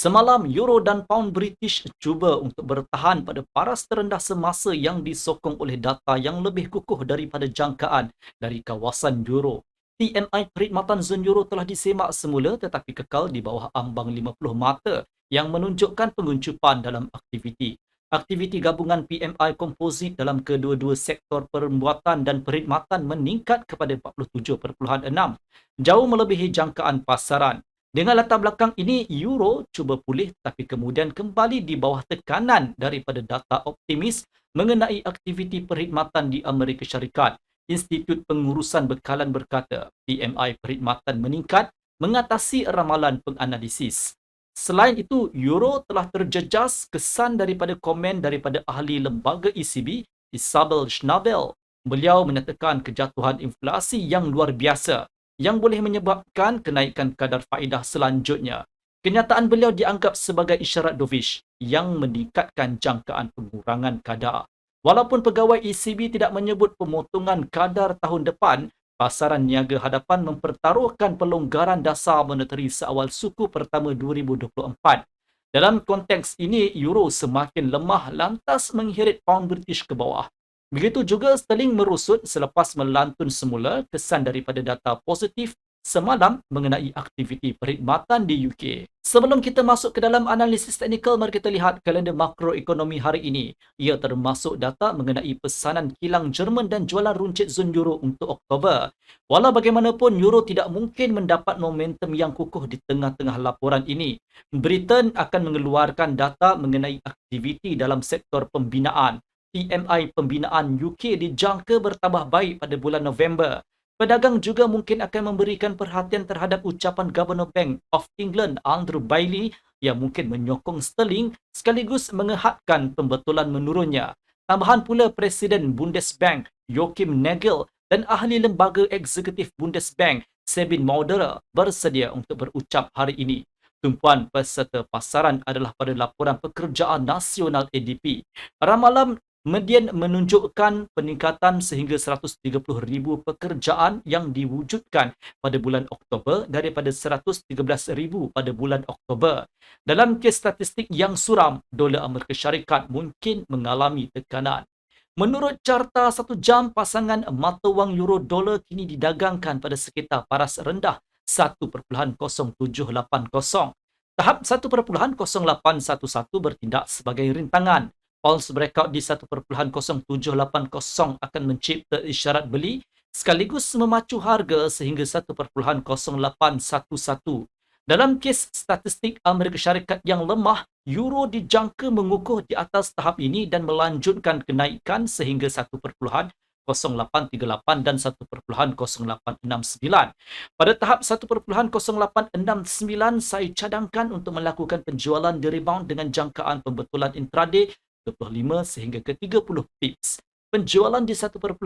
Semalam, Euro dan Pound British cuba untuk bertahan pada paras terendah semasa yang disokong oleh data yang lebih kukuh daripada jangkaan dari kawasan Euro. TMI perkhidmatan zon Euro telah disemak semula tetapi kekal di bawah ambang 50 mata yang menunjukkan penguncupan dalam aktiviti. Aktiviti gabungan PMI komposit dalam kedua-dua sektor perbuatan dan perkhidmatan meningkat kepada 47.6, jauh melebihi jangkaan pasaran. Dengan latar belakang ini, euro cuba pulih tapi kemudian kembali di bawah tekanan daripada data optimis mengenai aktiviti perkhidmatan di Amerika Syarikat. Institut Pengurusan Bekalan berkata, PMI perkhidmatan meningkat mengatasi ramalan penganalisis. Selain itu, euro telah terjejas kesan daripada komen daripada ahli lembaga ECB, Isabel Schnabel. Beliau menyatakan kejatuhan inflasi yang luar biasa yang boleh menyebabkan kenaikan kadar faedah selanjutnya. Kenyataan beliau dianggap sebagai isyarat dovish yang meningkatkan jangkaan pengurangan kadar. Walaupun pegawai ECB tidak menyebut pemotongan kadar tahun depan, pasaran niaga hadapan mempertaruhkan pelonggaran dasar monetari seawal suku pertama 2024. Dalam konteks ini, euro semakin lemah lantas mengheret pound British ke bawah. Begitu juga sterling merosot selepas melantun semula kesan daripada data positif semalam mengenai aktiviti perkhidmatan di UK. Sebelum kita masuk ke dalam analisis teknikal, mari kita lihat kalender makroekonomi hari ini. Ia termasuk data mengenai pesanan kilang Jerman dan jualan runcit zon euro untuk Oktober. Walau bagaimanapun, euro tidak mungkin mendapat momentum yang kukuh di tengah-tengah laporan ini. Britain akan mengeluarkan data mengenai aktiviti dalam sektor pembinaan. PMI pembinaan UK dijangka bertambah baik pada bulan November. Pedagang juga mungkin akan memberikan perhatian terhadap ucapan Governor Bank of England Andrew Bailey yang mungkin menyokong sterling sekaligus mengehadkan pembetulan menurunnya. Tambahan pula Presiden Bundesbank Joachim Nagel dan ahli lembaga eksekutif Bundesbank Sabine Mauderer bersedia untuk berucap hari ini. Tumpuan peserta pasaran adalah pada laporan pekerjaan nasional ADP. Ramalan Median menunjukkan peningkatan sehingga 130,000 pekerjaan yang diwujudkan pada bulan Oktober daripada 113,000 pada bulan Oktober. Dalam kes statistik yang suram, dolar Amerika Syarikat mungkin mengalami tekanan. Menurut carta 1 jam, pasangan mata wang euro dolar kini didagangkan pada sekitar paras rendah 1.0780. Tahap 1.0811 bertindak sebagai rintangan. Pulse breakout di 1.0780 akan mencipta isyarat beli sekaligus memacu harga sehingga 1.0811. Dalam kes statistik Amerika Syarikat yang lemah, euro dijangka mengukuh di atas tahap ini dan melanjutkan kenaikan sehingga 1.0838 dan 1.0869. Pada tahap 1.0869, saya cadangkan untuk melakukan penjualan di rebound dengan jangkaan pembetulan intraday 25 sehingga ke 30 pips. Penjualan di 1.0811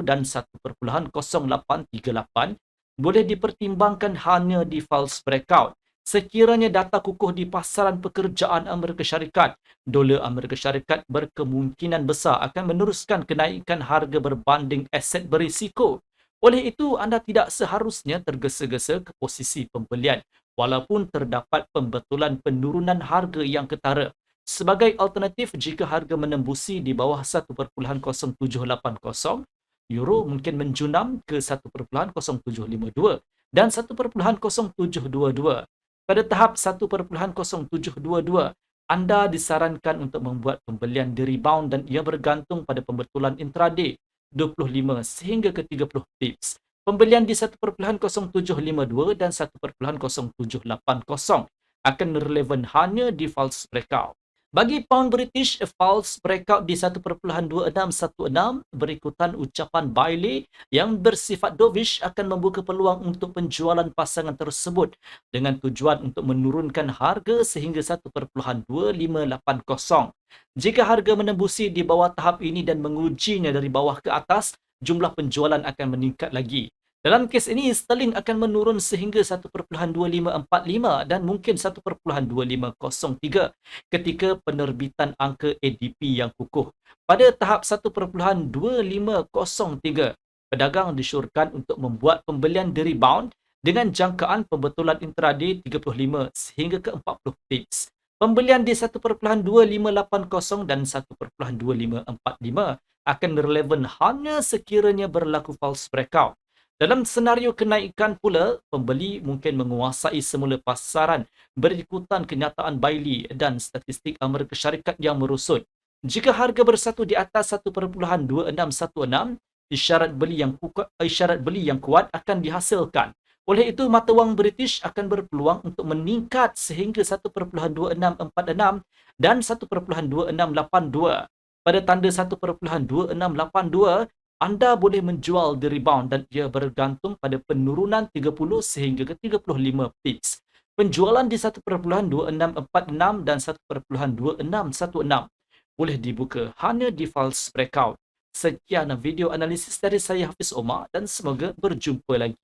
dan 1.0838 boleh dipertimbangkan hanya di false breakout. Sekiranya data kukuh di pasaran pekerjaan Amerika Syarikat, dolar Amerika Syarikat berkemungkinan besar akan meneruskan kenaikan harga berbanding aset berisiko. Oleh itu, anda tidak seharusnya tergesa-gesa ke posisi pembelian walaupun terdapat pembetulan penurunan harga yang ketara. Sebagai alternatif, jika harga menembusi di bawah 1.0780, euro mungkin menjunam ke 1.0752 dan 1.0722. Pada tahap 1.0722, anda disarankan untuk membuat pembelian di rebound dan ia bergantung pada pembetulan intraday 25 sehingga ke 30 pips. Pembelian di 1.0752 dan 1.0780 akan relevan hanya di false breakout. Bagi pound British, false breakout di 1.2616 berikutan ucapan Bailey yang bersifat dovish akan membuka peluang untuk penjualan pasangan tersebut dengan tujuan untuk menurunkan harga sehingga 1.2580. Jika harga menembusi di bawah tahap ini dan mengujinya dari bawah ke atas, jumlah penjualan akan meningkat lagi. Dalam kes ini, sterling akan menurun sehingga 1.2545 dan mungkin 1.2503 ketika penerbitan angka ADP yang kukuh. Pada tahap 1.2503, pedagang disyorkan untuk membuat pembelian di rebound dengan jangkaan pembetulan intraday 35 sehingga ke 40 pips. Pembelian di 1.2580 dan 1.2545 akan relevan hanya sekiranya berlaku false breakout. Dalam senario kenaikan pula, pembeli mungkin menguasai semula pasaran berikutan kenyataan Bailey dan statistik Amerika Syarikat yang merosot. Jika harga bersatu di atas 1.2616, isyarat beli yang kuat akan dihasilkan. Oleh itu, mata wang British akan berpeluang untuk meningkat sehingga 1.2646 dan 1.2682. Pada tanda 1.2682, anda boleh menjual di rebound dan ia bergantung pada penurunan 30 sehingga ke 35 pips. Penjualan di 1.2646 dan 1.2616 boleh dibuka hanya di false breakout. Sekian video analisis dari saya Hafiz Omar dan semoga berjumpa lagi.